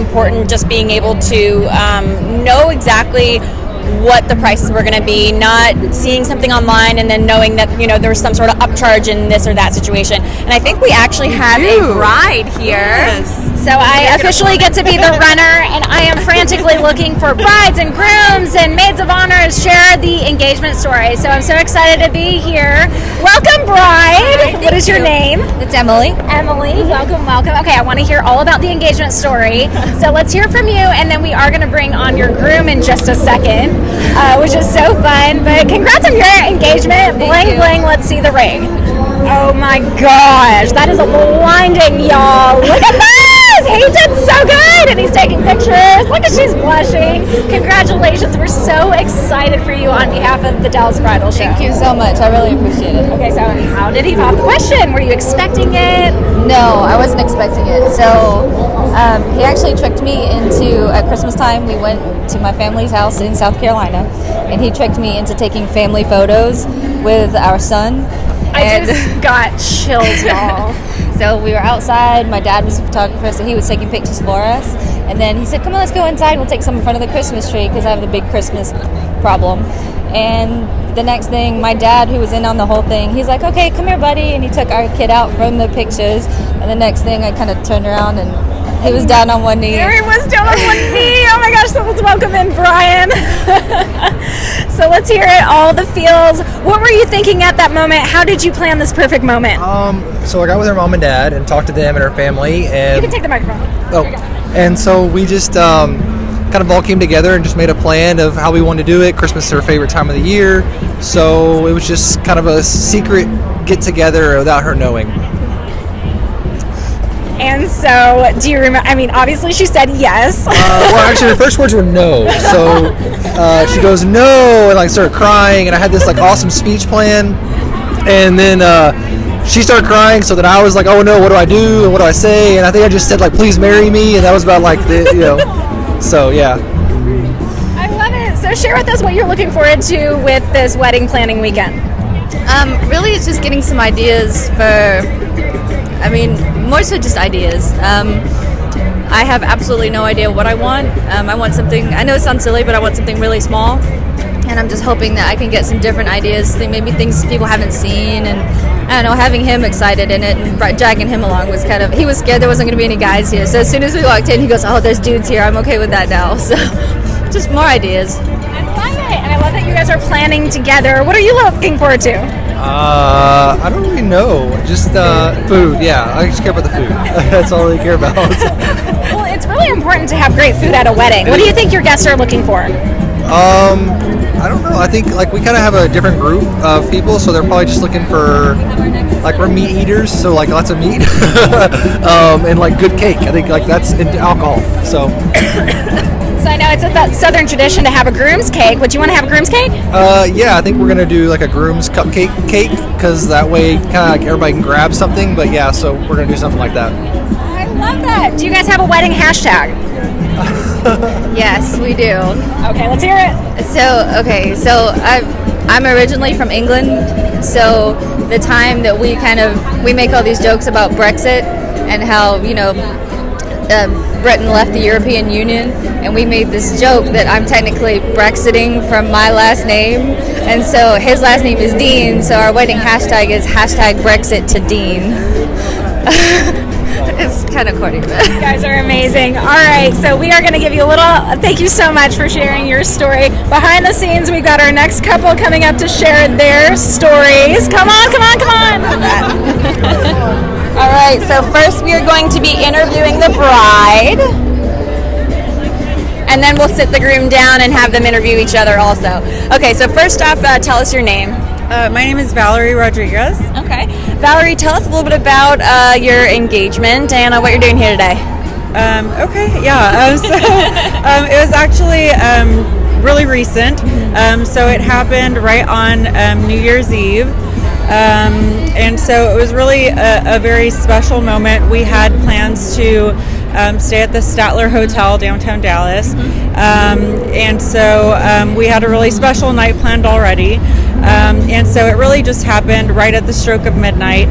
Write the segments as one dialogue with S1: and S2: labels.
S1: important just being able to know exactly what the prices were going to be, not seeing something online and then knowing that, you know, there was some sort of upcharge in this or that situation. And I think we actually have a bride here.
S2: Yes.
S1: So I officially get to be the runner, and I am frantically looking for brides and grooms and maids of honor to share the engagement story. So I'm so excited to be here. Welcome, bride. What is your name?
S3: It's Emily.
S1: Emily, welcome, welcome. Okay, I want to hear all about the engagement story. So let's hear from you, and then we are going to bring on your groom in just a second, which is so fun. But congrats on your engagement. Bling, bling, let's see the ring. Oh my gosh, that is blinding, y'all. Look at this. He did so good, and he's taking pictures. Look at, she's blushing. Congratulations. We're so excited for you on behalf of the Dallas Bridal Show.
S3: Thank you so much. I really appreciate it.
S1: Okay, so how did he pop the question? Were you expecting it?
S3: No, I wasn't expecting it. So he actually tricked me into, at Christmas time, we went to my family's house in South Carolina, and he tricked me into taking family photos with our son.
S1: I just got chills, y'all.
S3: So we were outside. My dad was a photographer, so he was taking pictures for us. And then he said, come on, let's go inside. We'll take some in front of the Christmas tree because I have the big Christmas problem. And the next thing, my dad, who was in on the whole thing, he's like, okay, come here, buddy. And he took our kid out from the pictures. And the next thing, I kind of turned around and he was down on one knee.
S1: There he was down on one knee. Oh my gosh, so let's welcome in Brian. So let's hear it, all the feels. What were you thinking at that moment? How did you plan this perfect moment?
S4: So I got with her mom and dad and talked to them and her family. And
S1: You can take the microphone.
S4: Oh, and so we just kind of all came together and just made a plan of how we wanted to do it. Christmas is her favorite time of the year, so it was just kind of a secret get together without her knowing.
S1: And so, do you remember? I mean, obviously she said yes.
S4: Well, actually, her first words were no. So she goes no, and like started crying. And I had this like awesome speech plan, and then she started crying. So then I was like, oh no, what do I do and what do I say? And I think I just said like, please marry me, and that was about like the, you know. So yeah.
S1: I love it. So share with us what you're looking forward to with this wedding planning weekend.
S3: Really, it's just getting some ideas more so just ideas. I have absolutely no idea what I want. I want something, I know it sounds silly, but I want something really small. And I'm just hoping that I can get some different ideas, maybe things people haven't seen. And I don't know, having him excited in it and dragging him along was kind of, he was scared there wasn't going to be any guys here. So as soon as we walked in, he goes, oh, there's dudes here. I'm okay with that now. So just more ideas.
S1: I love it. And I love that you guys are planning together. What are you looking forward to?
S4: I don't really know. Just food. Yeah, I just care about the food. That's all I care about.
S1: Well, it's really important to have great food at a wedding. What do you think your guests are looking for?
S4: I don't know. I think like we kind of have a different group of people, so they're probably just looking for like we're meat eaters, so like lots of meat, and like good cake. I think like that's and alcohol. So.
S1: So I know it's a Southern tradition to have a groom's cake. Would you want to have a groom's cake?
S4: Yeah, I think we're gonna do like a groom's cupcake cake because that way kind of like everybody can grab something. But yeah, so we're gonna do something like that.
S1: I love that. Do you guys have a wedding hashtag?
S3: Yes, we do.
S1: Okay, let's hear it.
S3: So I'm originally from England, so the time that we make all these jokes about Brexit and how, you know, Britain left the European Union, and we made this joke that I'm technically Brexiting from my last name, and so his last name is Dean, so our wedding hashtag is #BrexitToDean. It's kind of corny, but
S1: you guys are amazing. All right, so we are going to give you a little thank you so much for sharing your story. Behind the scenes, we've got our next couple coming up to share their stories. Come on. All right, so first we are going to be interviewing the bride, and then we'll sit the groom down and have them interview each other also. Okay, so first off, tell us your name.
S2: My name is Valerie Rodriguez.
S1: Okay. Valerie, tell us a little bit about your engagement and what you're doing here today.
S2: It was actually really recent. So it happened right on New Year's Eve. And so it was really a very special moment. We had plans to stay at the Statler Hotel downtown Dallas. And so we had a really special night planned already. And so it really just happened right at the stroke of midnight,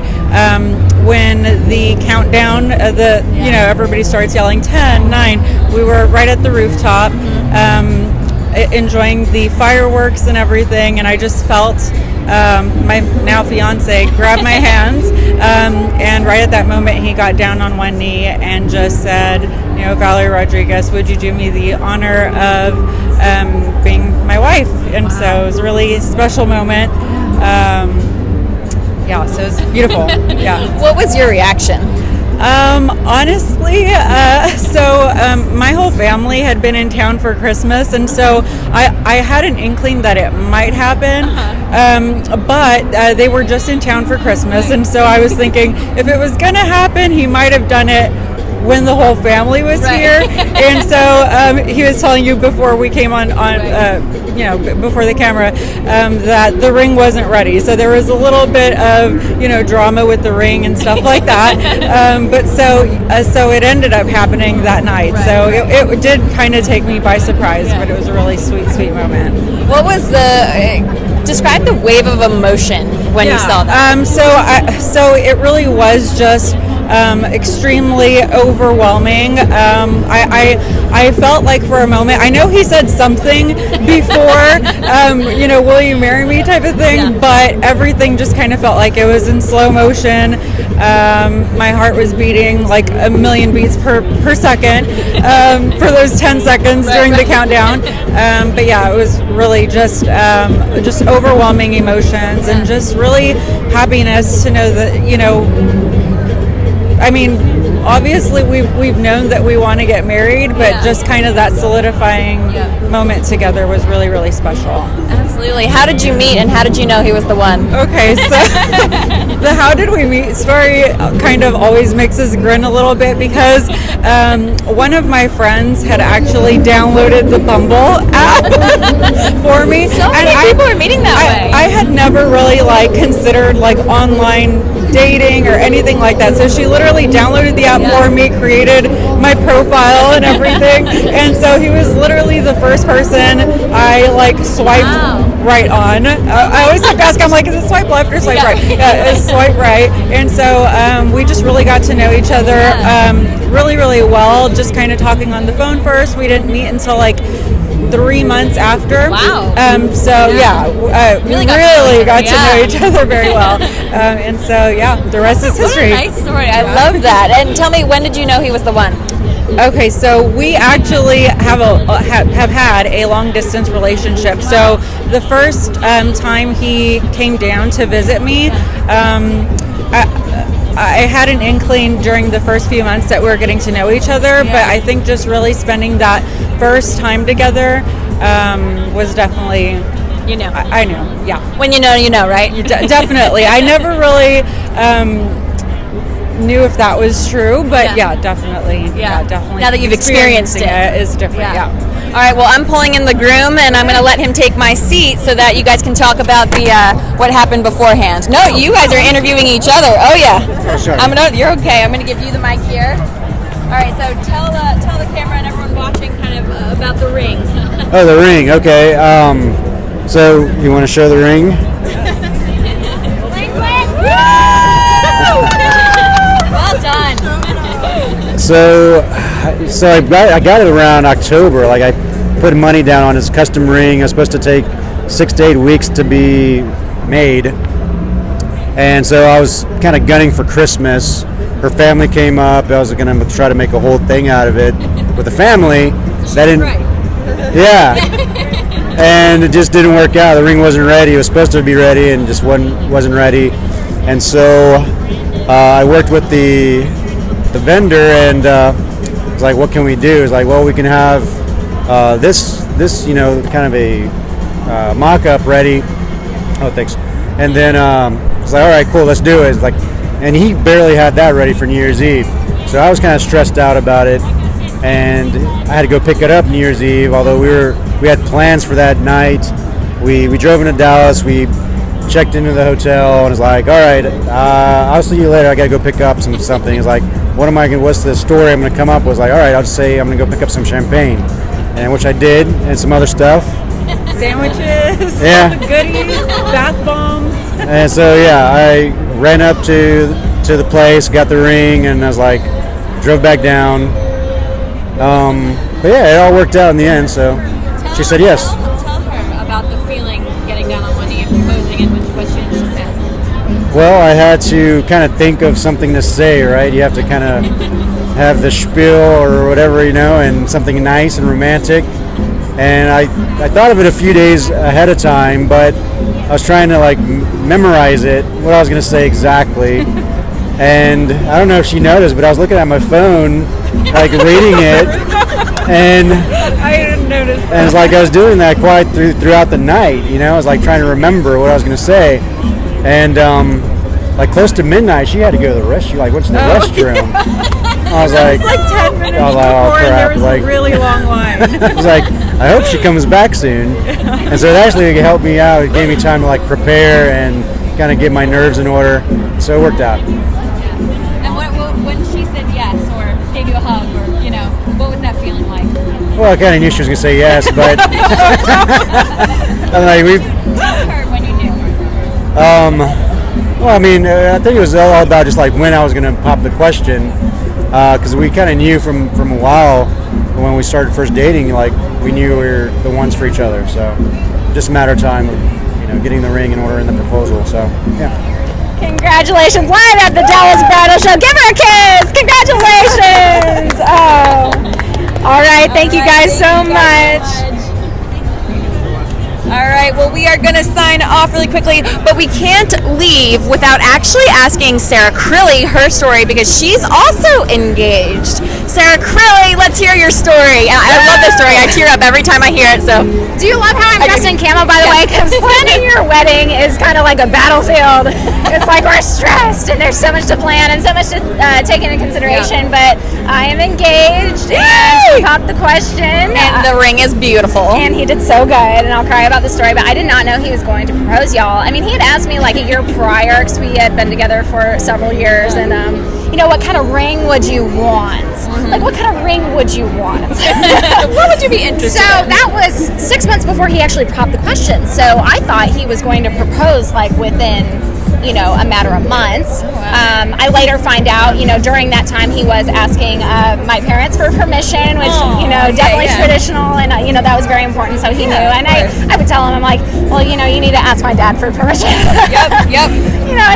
S2: when the countdown, everybody starts yelling 10, 9. We were right at the rooftop, enjoying the fireworks and everything, and I just felt my now fiance grab my hands, and right at that moment he got down on one knee and just said, Valerie Rodriguez, would you do me the honor of being my wife? And so it was a really special moment. So it was beautiful. Yeah.
S1: What was your reaction?
S2: Honestly, my whole family had been in town for Christmas, and so I had an inkling that it might happen, but they were just in town for Christmas, and so I was thinking if it was going to happen, he might have done it when the whole family was here. And so he was telling you before we came on before the camera, that the ring wasn't ready. So there was a little bit of, drama with the ring and stuff like that. But so it ended up happening that night. So it did kind of take me by surprise, but it was a really sweet, sweet moment.
S1: What was describe the wave of emotion when you saw that?
S2: So it really was just extremely overwhelming. I felt like for a moment, I know he said something before, will you marry me type of thing, but everything just kind of felt like it was in slow motion. My heart was beating like a million beats per second for those 10 seconds during the countdown. But yeah, it was really just overwhelming emotions and just really happiness to know that, obviously we've known that we want to get married, but just kind of that solidifying moment together was really, really special.
S1: Absolutely. How did you meet and how did you know he was the one?
S2: Okay, so the how did we meet story kind of always makes us grin a little bit because one of my friends had actually downloaded the Bumble app for me.
S1: So many people are meeting that way.
S2: I had never really considered online dating or anything like that. So she literally downloaded the app for me, created my profile and everything. And so he was literally the first person I swiped right on. I always have to ask, I'm like, is it swipe left or swipe right? Yeah, it's swipe right. And so we just really got to know each other really, really well, just kind of talking on the phone first. We didn't meet until 3 months after.
S1: Wow.
S2: Really got to know each other very well. And so, the rest is history.
S1: What a nice story. I love that. And tell me, when did you know he was the one?
S2: Okay, so we actually have had a long distance relationship. So the first time he came down to visit me, I had an inkling during the first few months that we were getting to know each other, but I think just really spending that first time together was definitely, I knew,
S1: When you know, right?
S2: Definitely. I never really knew if that was true, but definitely. Yeah, definitely.
S1: Now that you've experienced it
S2: is different.
S1: All right, well, I'm pulling in the groom, and I'm going to let him take my seat so that you guys can talk about the what happened beforehand. No, you guys are interviewing each other. Oh, yeah.
S4: Oh, sorry.
S1: You're okay. I'm going to give you the mic here. All right, so tell the camera and everyone watching kind of about the ring.
S5: Oh, the ring. Okay. So you want to show the ring?
S1: Well done.
S5: So I got it around October. I put money down on his custom ring. It was supposed to take 6 to 8 weeks to be made, and so I was kind of gunning for Christmas. Her family came up. I was going to try to make a whole thing out of it with the family. That didn't. Yeah. And it just didn't work out. The ring wasn't ready. It was supposed to be ready, and just wasn't ready. And so I worked with the vendor, and it's like, what can we do? It's like, well, we can have this kind of a mock-up ready. Oh, thanks. And then it's like, all right, cool, let's do it. It's like, and he barely had that ready for New Year's Eve, so I was kind of stressed out about it, and I had to go pick it up New Year's Eve. Although we had plans for that night. We drove into Dallas. We checked into the hotel, and it's like, all right, I'll see you later. I got to go pick up something. It's like, what's the story I'm going to come up with? Like, all right, I'll just say I'm going to go pick up some champagne, and which I did, and some other stuff.
S2: Sandwiches,
S5: Yeah.
S2: goodies, bath bombs.
S5: And so I ran up to the place, got the ring, and I was like, drove back down. But yeah, it all worked out in the end. So she said yes.
S6: Tell her about the feeling getting down on one knee and proposing, and what she said.
S5: Well, I had to kind of think of something to say, right? You have to kind of have the spiel or whatever, and something nice and romantic. And I thought of it a few days ahead of time, but I was trying to memorize it, what I was going to say exactly. And I don't know if she noticed, but I was looking at my phone, reading it, and
S2: I didn't notice.
S5: And it's like I was doing that quite throughout the night, I was trying to remember what I was going to say. And close to midnight, she had to go to the restroom. What's in the restroom?
S2: Yeah.
S5: I was like,
S2: it was 10 minutes
S5: I was like,
S2: before,
S5: oh crap!
S2: and there was a really long line.
S5: I was like, I hope she comes back soon. And so it actually helped me out. It gave me time to prepare and kind of get my nerves in order. So it worked out.
S6: And when she said yes, or gave you a hug, or what was that feeling like?
S5: Well, I kind of knew she was going to say yes, but I'm we.
S6: What hurt when you knew?
S5: Well, I mean, I think it was all about just when I was going to pop the question, because we kind of knew from a while when we started first dating, we knew we were the ones for each other. So just a matter of time of getting the ring and ordering the proposal. So yeah.
S1: Congratulations, live at the Dallas Bridal Show. Give her a kiss. Congratulations. Oh, all right. Thank you guys so much.
S7: All right, well, we are going to sign off really quickly, but we can't leave without actually asking Sarah Crilly her story, because she's also engaged. Sarah Crilly, let's hear your story. And I love this story. I tear up every time I hear it. So,
S1: do you love how I'm dressed in camo, by the way? Because planning your wedding is kind of like a battlefield. It's we're stressed, and there's so much to plan and so much to take into consideration. But I am engaged, and she popped the question.
S7: And the ring is beautiful.
S1: And he did so good, and I'll cry about the story, but I did not know he was going to propose, y'all. I mean, he had asked me a year prior, because we had been together for several years, and what kind of ring would you want? What kind of ring would you want?
S7: What would you be interested
S1: So
S7: in?
S1: that was 6 months before he actually popped the question. So I thought he was going to propose within a matter of months. I later find out, during that time he was asking my parents for permission, which, definitely traditional, and, that was very important, so he knew. And I would tell him, I'm like, well, you need to ask my dad for permission.
S7: Yep.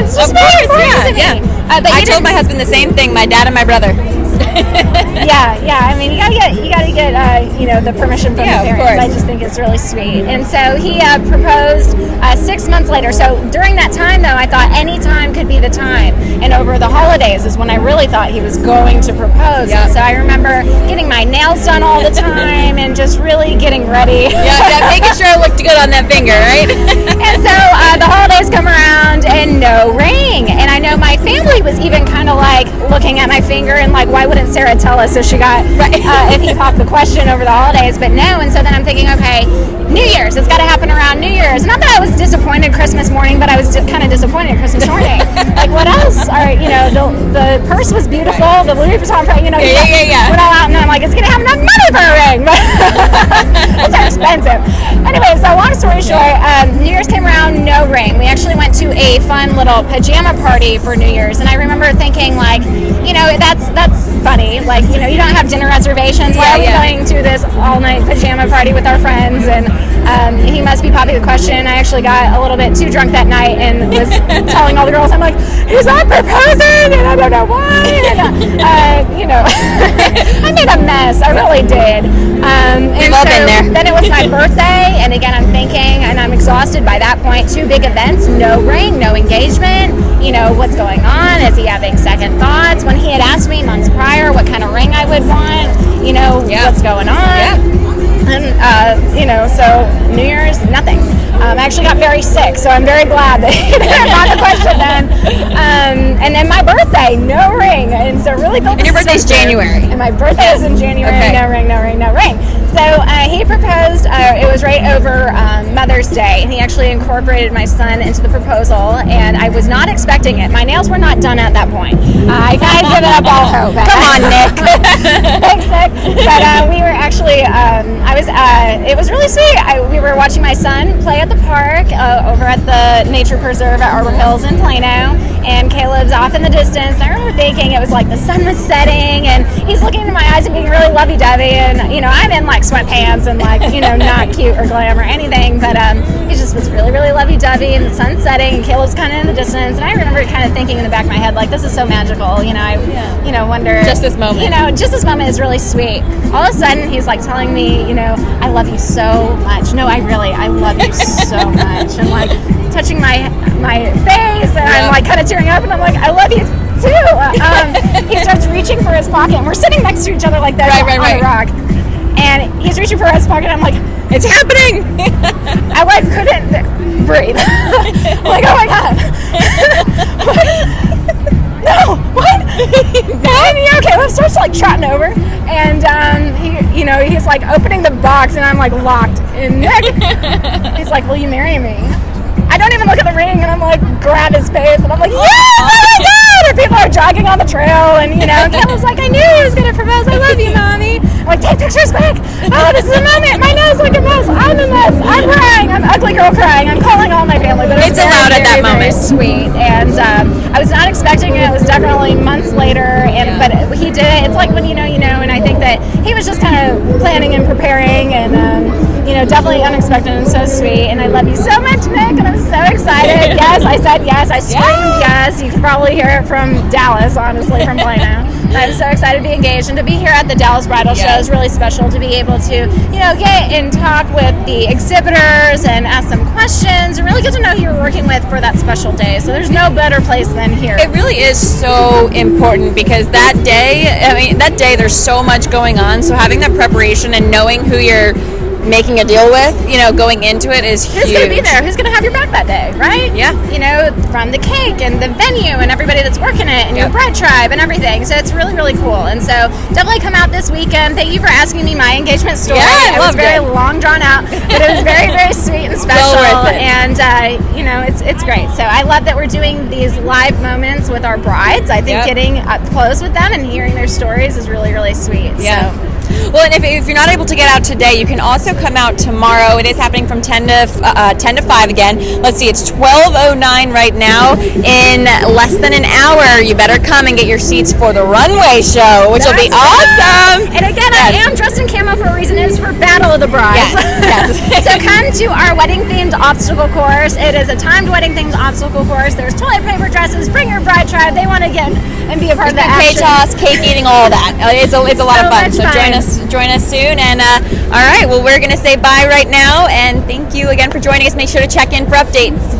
S1: It's just very important to me. But
S7: I told my husband the same thing, my dad and my brother.
S1: yeah. I mean, you gotta get the permission from the
S7: Yeah, of
S1: parents.
S7: course.
S1: I just think it's really sweet. And so he proposed 6 months later. So during that time, though, I thought any time could be the time. And over the holidays is when I really thought he was going to propose.
S7: Yeah.
S1: And so I remember getting my nails done all the time and just really getting ready.
S7: Yeah, making sure it looked good on that finger, right?
S1: And so the holidays come around and no ring. And I know my family was even kind of looking at my finger and why wouldn't Sarah tell us if she got if he popped the question over the holidays? But no. And so then I'm thinking, okay, New Year's, it's got to happen around New Year's. Not that I was disappointed Christmas morning, but I was kind of disappointed Christmas morning. What else? The purse was beautiful. The Louis Vuitton,
S7: Yeah.
S1: went all out, and I'm like, it's gonna have enough money for a ring. It's so expensive. Anyway, so long story short, New Year's came around, no ring. We actually went to a fun little pajama party for New Year's, and I remember thinking that's funny. You don't have dinner reservations. Why are we going to this all-night pajama party with our friends? And he must be popping the question. I actually got a little bit too drunk that night and was telling all the girls, I'm like, he's not proposing, and I don't know why. And, I made a mess. I really did.
S7: We've all been there.
S1: Then it was my birthday, and again, I'm thinking, and I'm exhausted by that point. 2 big events, no ring, no engagement. What's going on? Is he having second thoughts? When he had asked me months prior what kind of ring I would want, what's going on?
S7: Yeah.
S1: And, so New Year's, nothing. I actually got very sick, so I'm very glad that he didn't bought the question then. And then my birthday, no ring. And so really built.
S7: And your birthday's January.
S1: And my birthday is in January.
S7: Okay.
S1: No ring. So he proposed. It was right over Mother's Day, and he actually incorporated my son into the proposal, and I was not expecting it. My nails were not done at that point. I kind of given up all hope.
S7: Come on, Nick.
S1: Thanks, Nick. But we were actually, it was really sweet. We were watching my son play at the park over at the Nature Preserve at Arbor Hills in Plano, and Caleb's off in the distance. And I remember thinking it was like the sun was setting, and he's looking into my eyes and being really lovey-dovey, and, you know, I'm in like sweatpants and like, you know, not cute or glam or anything, but he just was really, really lovey-dovey, and the sun's setting, and Caleb's kind of in the distance, and I remember kind of thinking in the back of my head, like, this is so magical, you know, I wonder.
S7: Just this moment.
S1: You know, just this moment is really sweet. All of a sudden, he's like telling me, you know, I love you so much. No, I love you so much. And like touching my face, and I'm like kind of tearing up, and I'm like, I love you too. He starts reaching for his pocket, and we're sitting next to each other like this on a rock. And he's reaching for his pocket, and I'm like,
S7: It's happening.
S1: I like couldn't breathe. I'm like, oh my god. No, what? And Caleb starts like trotting over, and he's like opening the box, and I'm like locked. And Nick, he's like, will you marry me? I don't even look at the ring, and I'm like, grab his face, and I'm like, yes, oh my god! And people are jogging on the trail, and Caleb's like, I knew he was gonna propose. I love you, mommy. I'm like, take pictures quick. Oh, this is a moment. My nose like a mess. I'm a mess. I'm crying. I'm ugly girl crying. I'm calling all my family. But
S7: It's allowed at that moment.
S1: Very sweet, and I was not expecting it. It was definitely months later, but he did it. It's like when you know, and I think that he was just kind of planning and preparing, and definitely unexpected and so sweet. And I love you so much, Nick, and I'm so excited. Yes, I said yes. I screamed yes. You can probably hear it from Dallas, honestly, from Plano. I'm so excited to be engaged and to be here at the Dallas Bridal Show is really special, to be able to, get and talk with the exhibitors and ask them questions and really get to know who you're working with for that special day. So there's no better place than here.
S7: It really is so important, because that day there's so much going on. So having that preparation and knowing who you're making a deal with, going into it is huge.
S1: Who's going to be there? Who's going to have your back that day, right?
S7: Yeah.
S1: From the cake and the venue and everybody that's working it and your bride tribe and everything. So it's really, really cool. And so definitely come out this weekend. Thank you for asking me my engagement story.
S7: Yeah,
S1: it was very long drawn out, but it was very, very sweet and special.
S7: Well worth it.
S1: And, it's great. So I love that we're doing these live moments with our brides. I think getting up close with them and hearing their stories is really, really sweet.
S7: Yeah.
S1: So.
S7: Well, and if you're not able to get out today, you can also come out tomorrow. It is happening from 10 to 5 again. Let's see, it's 12:09 right now. In less than an hour, you better come and get your seats for the runway show, which will be awesome.
S1: And again, I am dressed in camo for a reason. It is for Battle of the Brides.
S7: Yes.
S1: So come to our wedding-themed obstacle course. It is a timed wedding-themed obstacle course. There's toilet paper dresses. Bring your bride tribe. They want to get and be a part of the action.
S7: Cake toss, cake eating, all of that. It's a lot of fun. So join us soon. And all right, well, we're going to say bye right now. And thank you again for joining us. Make sure to check in for updates.